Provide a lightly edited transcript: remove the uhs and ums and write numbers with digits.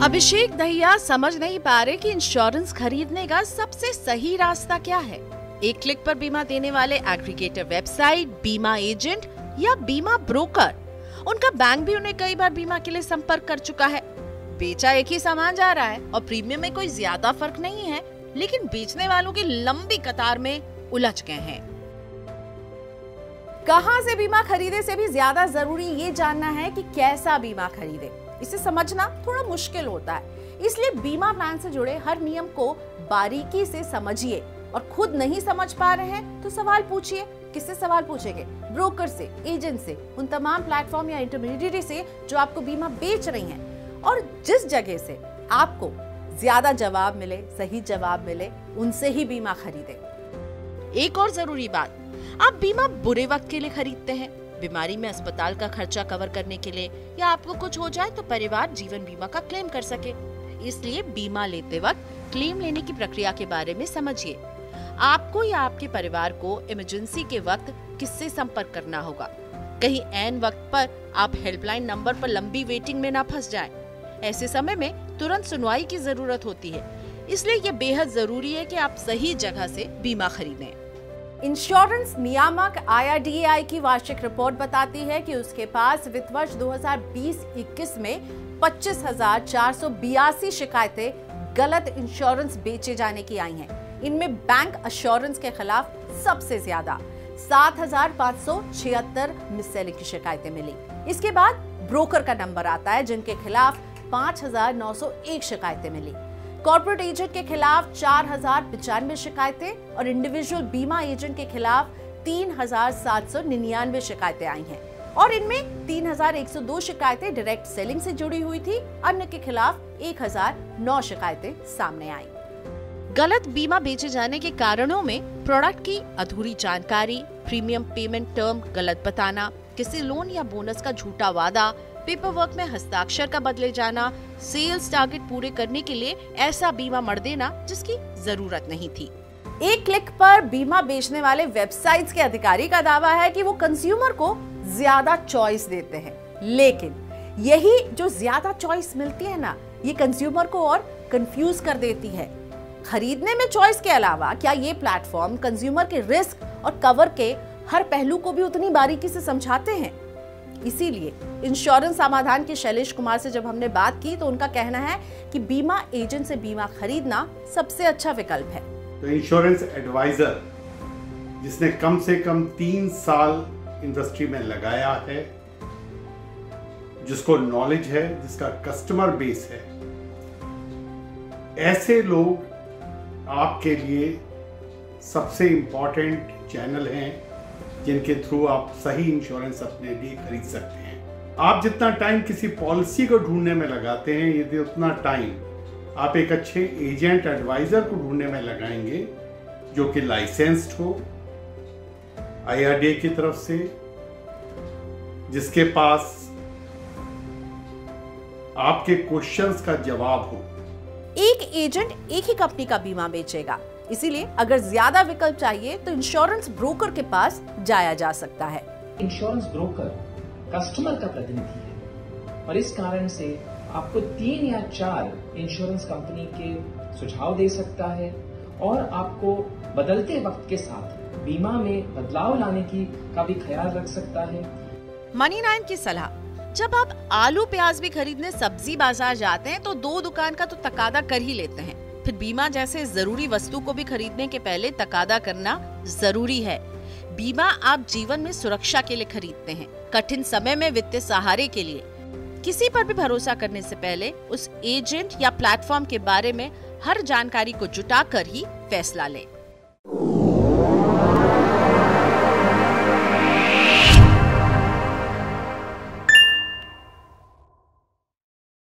अभिषेक दहिया समझ नहीं पा रहे कि इंश्योरेंस खरीदने का सबसे सही रास्ता क्या है। एक क्लिक पर बीमा देने वाले एग्रीगेटर वेबसाइट, बीमा एजेंट या बीमा ब्रोकर। उनका बैंक भी उन्हें कई बार बीमा के लिए संपर्क कर चुका है। बेचा एक ही सामान जा रहा है और प्रीमियम में कोई ज्यादा फर्क नहीं है, लेकिन बेचने वालों की लंबी कतार में उलझ गए हैं। कहां से बीमा खरीदे से भी ज्यादा जरूरी ये जानना है कि कैसा बीमा खरीदे। इसे समझना थोड़ा मुश्किल होता है, इसलिए बीमा प्लान से जुड़े हर नियम को बारीकी से समझिए और खुद नहीं समझ पा रहे हैं तो सवाल पूछिए। किससे सवाल पूछेंगे? ब्रोकर से, एजेंट से, उन तमाम प्लेटफॉर्म या इंटरमीडिएटरी से जो आपको बीमा बेच रही हैं। और जिस जगह से आपको ज्यादा जवाब मिले, सही जवाब मिले, उनसे ही बीमा खरीदें। एक और जरूरी बात, आप बीमा बुरे वक्त के लिए खरीदते हैं, बीमारी में अस्पताल का खर्चा कवर करने के लिए, या आपको कुछ हो जाए तो परिवार जीवन बीमा का क्लेम कर सके। इसलिए बीमा लेते वक्त क्लेम लेने की प्रक्रिया के बारे में समझिए। आपको या आपके परिवार को इमरजेंसी के वक्त किससे संपर्क करना होगा। कहीं ऐन वक्त पर आप हेल्पलाइन नंबर पर लंबी वेटिंग में ना फंस जाएं। ऐसे समय में तुरंत सुनवाई की जरूरत होती है, इसलिए ये बेहद जरूरी है कि आप सही जगह से बीमा खरीदें। इंश्योरेंस नियामक IRDAI की वार्षिक रिपोर्ट बताती है कि उसके पास वित्त वर्ष 2020-21 में 25,482 शिकायतें गलत इंश्योरेंस बेचे जाने की आई हैं। इनमें बैंक अश्योरेंस के खिलाफ सबसे ज्यादा 7,576 मिससेलिंग की शिकायतें मिली। इसके बाद ब्रोकर का नंबर आता है, जिनके खिलाफ 5,901 शिकायतें मिली। कॉर्पोरेट एजेंट के खिलाफ 4,095 शिकायतें और इंडिविजुअल बीमा एजेंट के खिलाफ 3,799 शिकायतें आई हैं। और इनमें 3,102 शिकायतें डायरेक्ट सेलिंग से जुड़ी हुई थी। अन्य के खिलाफ 1,009 शिकायतें सामने आई। गलत बीमा बेचे जाने के कारणों में प्रोडक्ट की अधूरी जानकारी, प्रीमियम पेमेंट टर्म गलत बताना, किसी लोन या बोनस का झूठा वादा, पेपर वर्क में हस्ताक्षर का बदले जाना, सेल्स टारगेट पूरे करने के लिए ऐसा बीमा मढ़ देना जिसकी जरूरत नहीं थी। एक क्लिक पर बीमा बेचने वाले वेबसाइट्स के अधिकारी का दावा है कि वो कंज्यूमर को ज्यादा चॉइस देते हैं, लेकिन यही जो ज्यादा चॉइस मिलती है ना, ये कंज्यूमर को और कंफ्यूज कर देती है। खरीदने में चॉइस के अलावा क्या ये प्लेटफॉर्म कंज्यूमर के रिस्क और कवर के हर पहलू को भी उतनी बारीकी से समझाते हैं? इसीलिए इंश्योरेंस समाधान के शैलेश कुमार से जब हमने बात की तो उनका कहना है कि बीमा एजेंट से बीमा खरीदना सबसे अच्छा विकल्प है। तो इंश्योरेंस एडवाइजर जिसने कम से कम 3 साल इंडस्ट्री में लगाया है, जिसको नॉलेज है, जिसका कस्टमर बेस है, ऐसे लोग आपके लिए सबसे इंपॉर्टेंट चैनल हैं जिनके थ्रू आप सही इंश्योरेंस अपने लिए खरीद सकते हैं। आप जितना टाइम किसी पॉलिसी को ढूंढने में लगाते हैं, यदि उतना टाइम आप एक अच्छे एजेंट एडवाइजर को ढूंढने में लगाएंगे जो कि लाइसेंस्ड हो IRDAI की तरफ से, जिसके पास आपके क्वेश्चंस का जवाब हो। एक एजेंट एक ही कंपनी का बीमा बेचेगा, इसीलिए अगर ज्यादा विकल्प चाहिए तो इंश्योरेंस ब्रोकर के पास जाया जा सकता है। इंश्योरेंस ब्रोकर कस्टमर का प्रतिनिधि है और इस कारण से आपको 3 या 4 इंश्योरेंस कंपनी के सुझाव दे सकता है और आपको बदलते वक्त के साथ बीमा में बदलाव लाने का भी ख्याल रख सकता है। मनी 9 की सलाह, जब आप आलू प्याज भी खरीदने सब्जी बाजार जाते हैं तो 2 दुकान का तो तकादा कर ही लेते हैं। फिर बीमा जैसे जरूरी वस्तु को भी खरीदने के पहले तकादा करना जरूरी है। बीमा आप जीवन में सुरक्षा के लिए खरीदते हैं, कठिन समय में वित्तीय सहारे के लिए। किसी पर भी भरोसा करने से पहले उस एजेंट या प्लेटफॉर्म के बारे में हर जानकारी को जुटाकर ही फैसला लें।